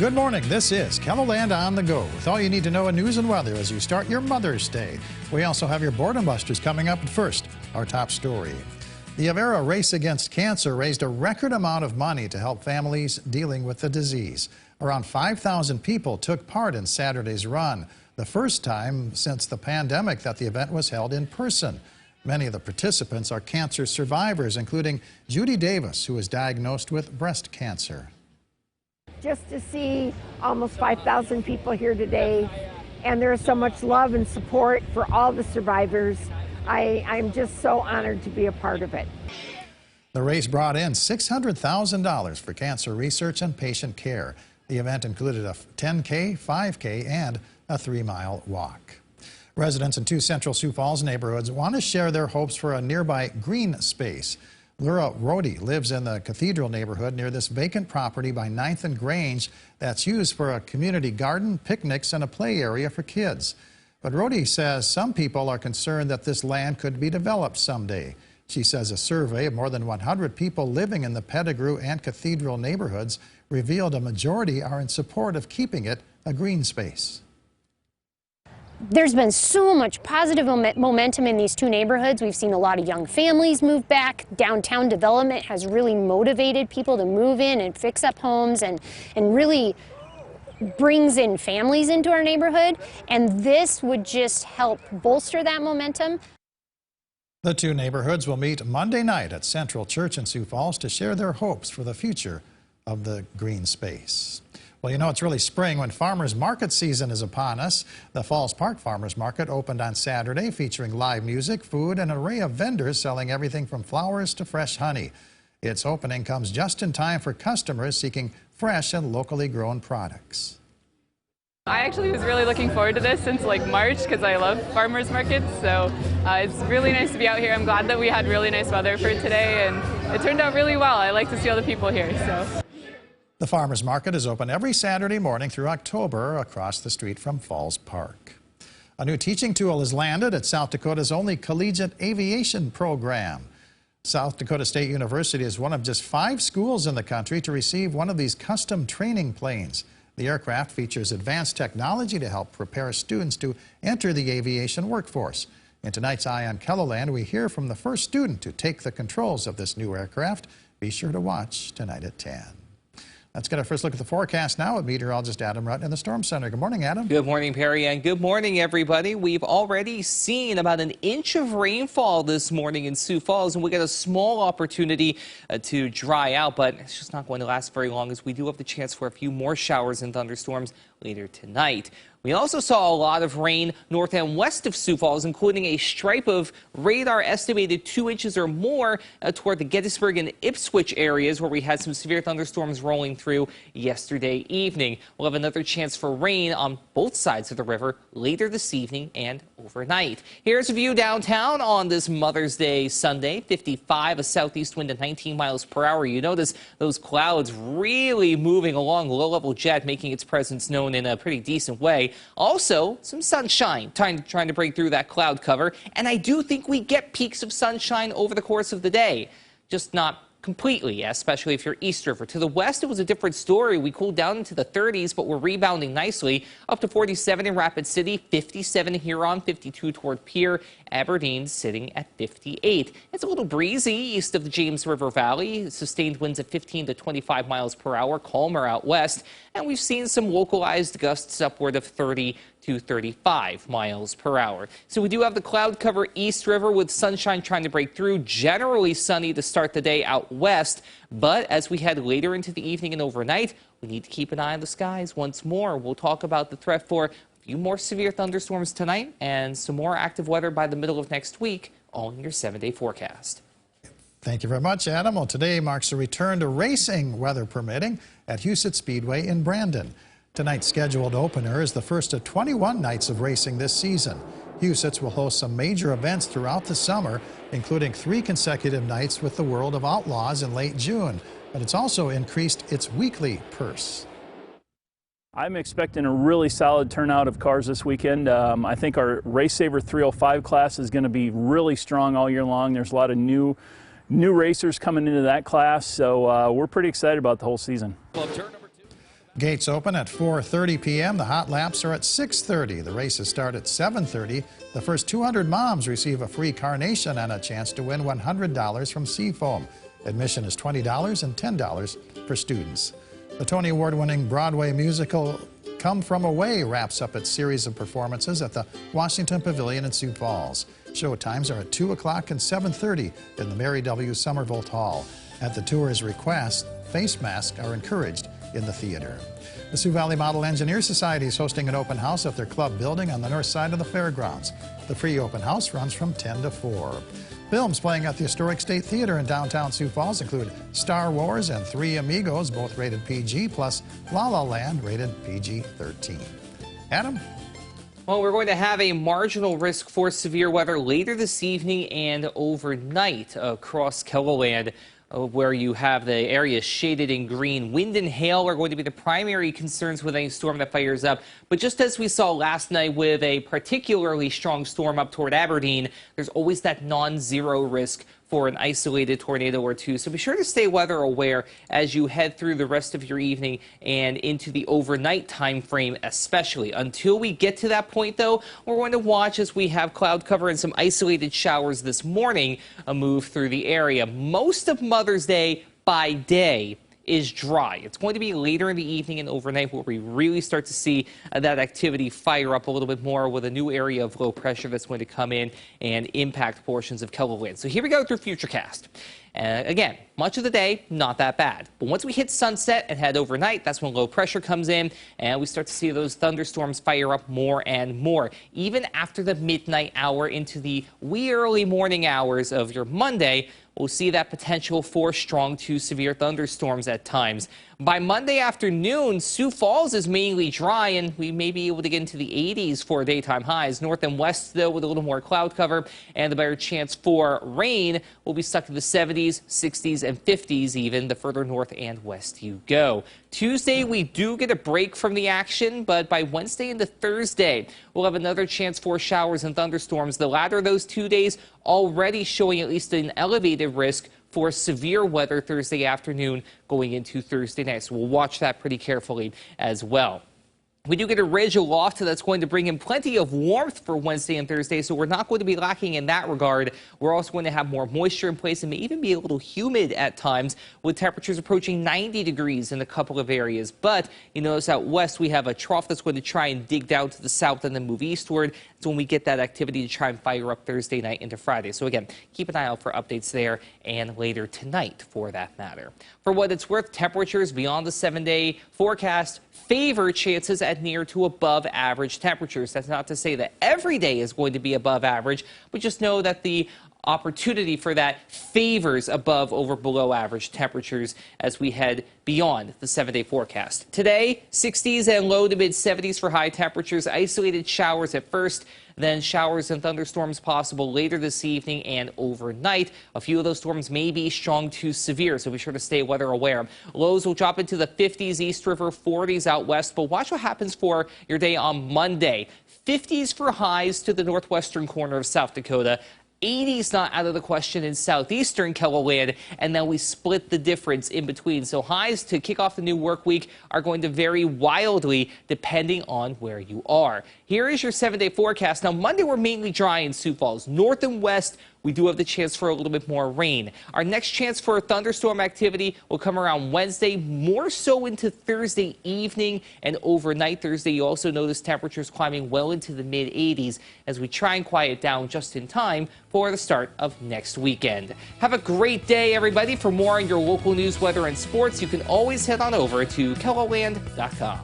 Good morning. This is KELOLAND on the go with all you need to know in news and weather as you start your Mother's Day. We also have your Boredom Busters coming up. But first, our top story. The Avera Race Against Cancer raised a record amount of money to help families dealing with the disease. Around 5,000 people took part in Saturday's run, the first time since the pandemic that the event was held in person. Many of the participants are cancer survivors, including Judy Davis, who was diagnosed with breast cancer. Just to see almost 5,000 people here today, and there's so much love and support for all the survivors. I'm just so honored to be a part of it. The race brought in $600,000 for cancer research and patient care. The event included a 10K, 5K, and a 3-mile walk. Residents in two Central Sioux Falls neighborhoods want to share their hopes for a nearby green space. Laura Rhodey lives in the Cathedral neighborhood near this vacant property by 9th and Grange that's used for a community garden, picnics, and a play area for kids. But Rhodey says some people are concerned that this land could be developed someday. She says a survey of more than 100 people living in the Pettigrew and Cathedral neighborhoods revealed a majority are in support of keeping it a green space. There's been so much positive momentum in these two neighborhoods. We've seen a lot of young families move back. Downtown development has really motivated people to move in and fix up homes and really brings in families into our neighborhood. And this would just help bolster that momentum. The two neighborhoods will meet Monday night at Central Church in Sioux Falls to share their hopes for the future of the green space. Well, you know, it's really spring when farmers market season is upon us. The Falls Park Farmers Market opened on Saturday, featuring live music, food, and an array of vendors selling everything from flowers to fresh honey. Its opening comes just in time for customers seeking fresh and locally grown products. I actually was really looking forward to this since like March because I love farmers markets, so it's really nice to be out here. I'm glad that we had really nice weather for today, and it turned out really well. I like to see all the people here. The farmers market is open every Saturday morning through October across the street from Falls Park. A new teaching tool is landed at South Dakota's only collegiate aviation program. South Dakota State University is one of just 5 schools in the country to receive one of these custom training planes. The aircraft features advanced technology to help prepare students to enter the aviation workforce. In tonight's Eye on KELOLAND, we hear from the first student to take the controls of this new aircraft. Be sure to watch tonight at 10. Let's get our first look at the forecast now with meteorologist Adam Rutt in the Storm Center. Good morning, Adam. Good morning, Perry, and good morning, everybody. We've already seen about an inch of rainfall this morning in Sioux Falls, and we got a small opportunity to dry out, but it's just not going to last very long as we do have the chance for a few more showers and thunderstorms later tonight. We also saw a lot of rain north and west of Sioux Falls, including a stripe of radar estimated 2 inches or more toward the Gettysburg and Ipswich areas where we had some severe thunderstorms rolling through yesterday evening. We'll have another chance for rain on both sides of the river later this evening and overnight. Here's a view downtown on this Mother's Day Sunday. 55, a southeast wind at 19 miles per hour. You notice those clouds really moving along low-level jet, making its presence known in a pretty decent way. Also, some sunshine trying to break through that cloud cover, and I do think we get peaks of sunshine over the course of the day, just not completely, especially if you're East River. To the west, it was a different story. We cooled down into the 30s, but we're rebounding nicely up to 47 in Rapid City, 57 in Huron, 52 toward Pierre, Aberdeen sitting at 58. It's a little breezy east of the James River Valley, sustained winds at 15 to 25 miles per hour, calmer out west, and we've seen some localized gusts upward of 30 to 35 miles per hour. So we do have the cloud cover East River with sunshine trying to break through. Generally sunny to start the day out west, but as we head later into the evening and overnight, we need to keep an eye on the skies once more. We'll talk about the threat for a few more severe thunderstorms tonight and some more active weather by the middle of next week, all in your 7-day forecast. Thank you very much, Adam. Well, today marks a return to racing, weather permitting, at Huset Speedway in Brandon. Tonight's scheduled opener is the first of 21 nights of racing this season. Huset's will host some major events throughout the summer, including 3 consecutive nights with the World of Outlaws in late June. But it's also increased its weekly purse. I'm expecting a really solid turnout of cars this weekend. I think our Race Saver 305 class is going to be really strong all year long. There's a lot of new racers coming into that class, so we're pretty excited about the whole season. Gates open at 4:30 p.m. The hot laps are at 6:30. The races start at 7:30. The first 200 moms receive a free carnation and a chance to win $100 from Seafoam. Admission is $20 and $10 for students. The Tony Award-winning Broadway musical Come From Away wraps up its series of performances at the Washington Pavilion in Sioux Falls. Show times are at 2 o'clock and 7:30 in the Mary W. Somerville Hall. At the tour's request, face masks are encouraged in the theater. The Sioux Valley Model Engineer Society is hosting an open house at their club building on the north side of the fairgrounds. The free open house runs from 10 to 4. Films playing at the Historic State Theater in downtown Sioux Falls include Star Wars and Three Amigos, both rated PG, plus La La Land, rated PG-13. Adam? Well, we're going to have a marginal risk for severe weather later this evening and overnight across KELOLAND, where you have the area shaded in green. Wind and hail are going to be the primary concerns with any storm that fires up. But just as we saw last night with a particularly strong storm up toward Aberdeen, there's always that non-zero risk for an isolated tornado or two. So be sure to stay weather aware as you head through the rest of your evening and into the overnight time frame especially. Until we get to that point, though, we're going to watch as we have cloud cover and some isolated showers this morning move through the area. Most of Mother's Day by day is dry. It's going to be later in the evening and overnight where we really start to see that activity fire up a little bit more with a new area of low pressure that's going to come in and impact portions of KELOLAND. So here we go through Futurecast. Again, much of the day, not that bad. But once we hit sunset and head overnight, that's when low pressure comes in, and we start to see those thunderstorms fire up more and more. Even after the midnight hour into the wee early morning hours of your Monday, we'll see that potential for strong to severe thunderstorms at times. By Monday afternoon, Sioux Falls is mainly dry, and we may be able to get into the 80s for daytime highs. North and west, though, with a little more cloud cover and the better chance for rain, will be stuck to the 70s, 60s, and 50s even the further north and west you go. Tuesday, we do get a break from the action, but by Wednesday into Thursday, we'll have another chance for showers and thunderstorms. The latter of those 2 days already showing at least an elevated risk for severe weather Thursday afternoon going into Thursday night. So we'll watch that pretty carefully as well. We do get a ridge aloft that's going to bring in plenty of warmth for Wednesday and Thursday, so we're not going to be lacking in that regard. We're also going to have more moisture in place and may even be a little humid at times with temperatures approaching 90 degrees in a couple of areas. But you notice out west we have a trough that's going to try and dig down to the south and then move eastward. It's when we get that activity to try and fire up Thursday night into Friday. So again, keep an eye out for updates there and later tonight for that matter. For what it's worth, temperatures beyond the 7-day forecast favor chances at near to above average temperatures. That's not to say that every day is going to be above average, but just know that the opportunity for that favors above over below average temperatures as we head beyond the 7-day forecast. Today, 60s and low to mid 70s for high temperatures, isolated showers at first, then showers and thunderstorms possible later this evening and overnight. A few of those storms may be strong to severe, so be sure to stay weather aware. Lows will drop into the 50s East River, 40s out west, but watch what happens for your day on Monday. 50s for highs to the northwestern corner of South Dakota. 80s not out of the question in southeastern KELOLAND, and then we split the difference in between. So highs to kick off the new work week are going to vary wildly depending on where you are. Here is your 7-day forecast. Now, Monday we're mainly dry in Sioux Falls. North and west, we do have the chance for a little bit more rain. Our next chance for thunderstorm activity will come around Wednesday, more so into Thursday evening and overnight. Thursday, you also notice temperatures climbing well into the mid-80s as we try and quiet down just in time for the start of next weekend. Have a great day, everybody. For more on your local news, weather, and sports, you can always head on over to KELOLAND.com.